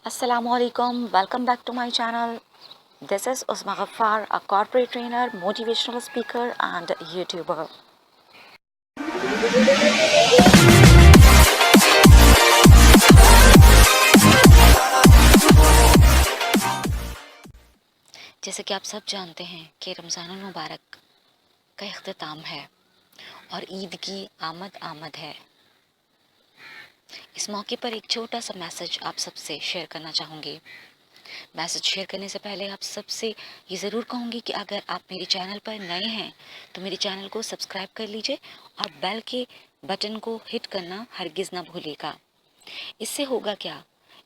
Assalamu alaikum, welcome back to my channel. This is Usma Ghaffar, a corporate trainer, motivational speaker and YouTuber. जैसे कि आप सब जानते हैं कि रमज़ानुल मुबारक का इख्तिताम है और ईद की आमद आमद है। इस मौके पर एक छोटा सा मैसेज आप सबसे शेयर करना चाहूँगी। मैसेज शेयर करने से पहले आप सबसे ये ज़रूर कहूँगी कि अगर आप मेरे चैनल पर नए हैं तो मेरे चैनल को सब्सक्राइब कर लीजिए और बेल के बटन को हिट करना हरगिज़ ना भूलिएगा। इससे होगा क्या?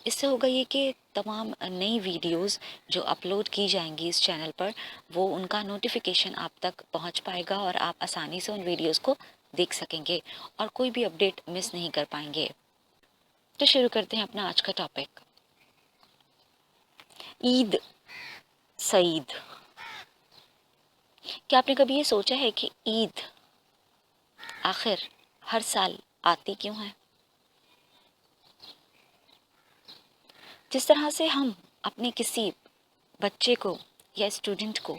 इससे होगा ये कि तमाम नई वीडियोस जो अपलोड की जाएंगी इस चैनल पर वो उनका नोटिफिकेशन आप तक पहुंच पाएगा और आप आसानी से उन वीडियोस को देख सकेंगे और कोई भी अपडेट मिस नहीं कर पाएंगे। तो शुरू करते हैं अपना आज का टॉपिक। ईद सईद। क्या आपने कभी ये सोचा है कि ईद आखिर हर साल आती क्यों है? जिस तरह से हम अपने किसी बच्चे को या स्टूडेंट को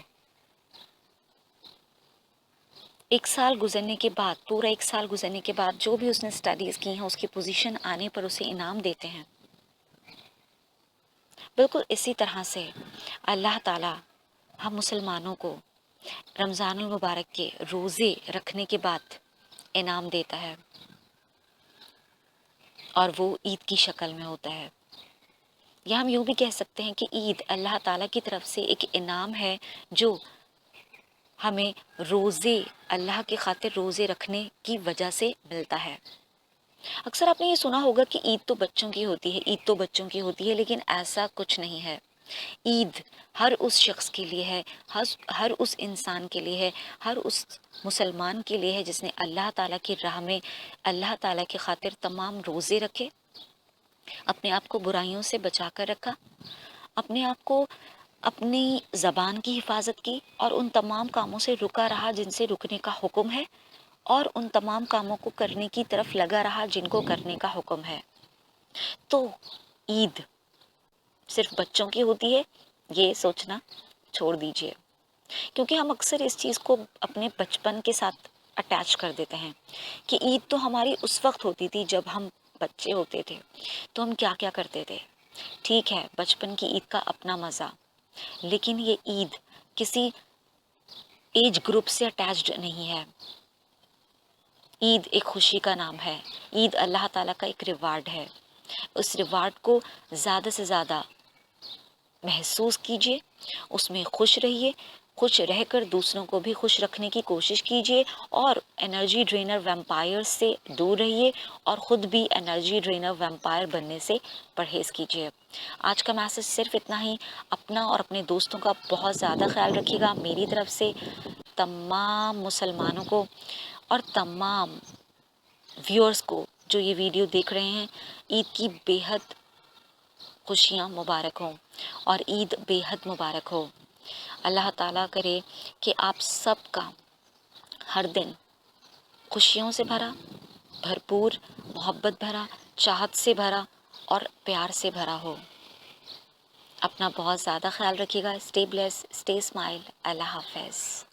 एक साल गुजरने के बाद, पूरा एक साल गुजरने के बाद जो भी उसने स्टडीज़ की हैं उसकी पोजीशन आने पर उसे इनाम देते हैं, बिल्कुल इसी तरह से अल्लाह ताला हम मुसलमानों को रमज़ानुल मुबारक के रोज़े रखने के बाद इनाम देता है और वो ईद की शक्ल में होता है। या हम यूँ भी कह सकते हैं कि ईद अल्लाह ताला की तरफ से एक इनाम है जो हमें रोज़े, अल्लाह की खातिर रोज़े रखने की वजह से मिलता है। अक्सर आपने ये सुना होगा कि ईद तो बच्चों की होती है, ईद तो बच्चों की होती है, लेकिन ऐसा कुछ नहीं है। ईद हर उस शख्स के लिए है, हर उस इंसान के लिए है, हर उस मुसलमान के लिए है जिसने अल्लाह ताला की राह में अल्लाह ताला की खातिर तमाम रोज़े रखे, अपने आप को बुराइयों से बचा कर रखा, अपने आप को अपनी ज़बान की हिफाजत की और उन तमाम कामों से रुका रहा जिनसे रुकने का हुक्म है और उन तमाम कामों को करने की तरफ लगा रहा जिनको करने का हुक्म है। तो ईद सिर्फ बच्चों की होती है ये सोचना छोड़ दीजिए, क्योंकि हम अक्सर इस चीज़ को अपने बचपन के साथ अटैच कर देते हैं कि ईद तो हमारी उस वक्त होती थी जब हम बच्चे होते थे, तो हम क्या क्या करते थे। ठीक है, बचपन की ईद का अपना मज़ा, लेकिन ये ईद किसी एज ग्रुप से अटैच्ड नहीं है। ईद एक खुशी का नाम है, ईद अल्लाह ताला का एक रिवार्ड है। उस रिवार्ड को ज़्यादा से ज़्यादा महसूस कीजिए, उसमें खुश रहिए, खुश रहकर दूसरों को भी खुश रखने की कोशिश कीजिए और एनर्जी ड्रेनर वैम्पायर से दूर रहिए और ख़ुद भी एनर्जी ड्रेनर वैम्पायर बनने से परहेज़ कीजिए। आज का मैसेज सिर्फ इतना ही। अपना और अपने दोस्तों का बहुत ज़्यादा ख्याल रखिएगा। मेरी तरफ से तमाम मुसलमानों को और तमाम व्यूअर्स को जो ये वीडियो देख रहे हैं, ईद की बेहद खुशियाँ मुबारक हों और ईद बेहद मुबारक हो। अल्लाह ताला करे कि आप सबका हर दिन खुशियों से भरा, भरपूर, मोहब्बत भरा, चाहत से भरा और प्यार से भरा हो। अपना बहुत ज़्यादा ख्याल रखिएगा। Stay bless, stay smile. Allah हाफ़िज़।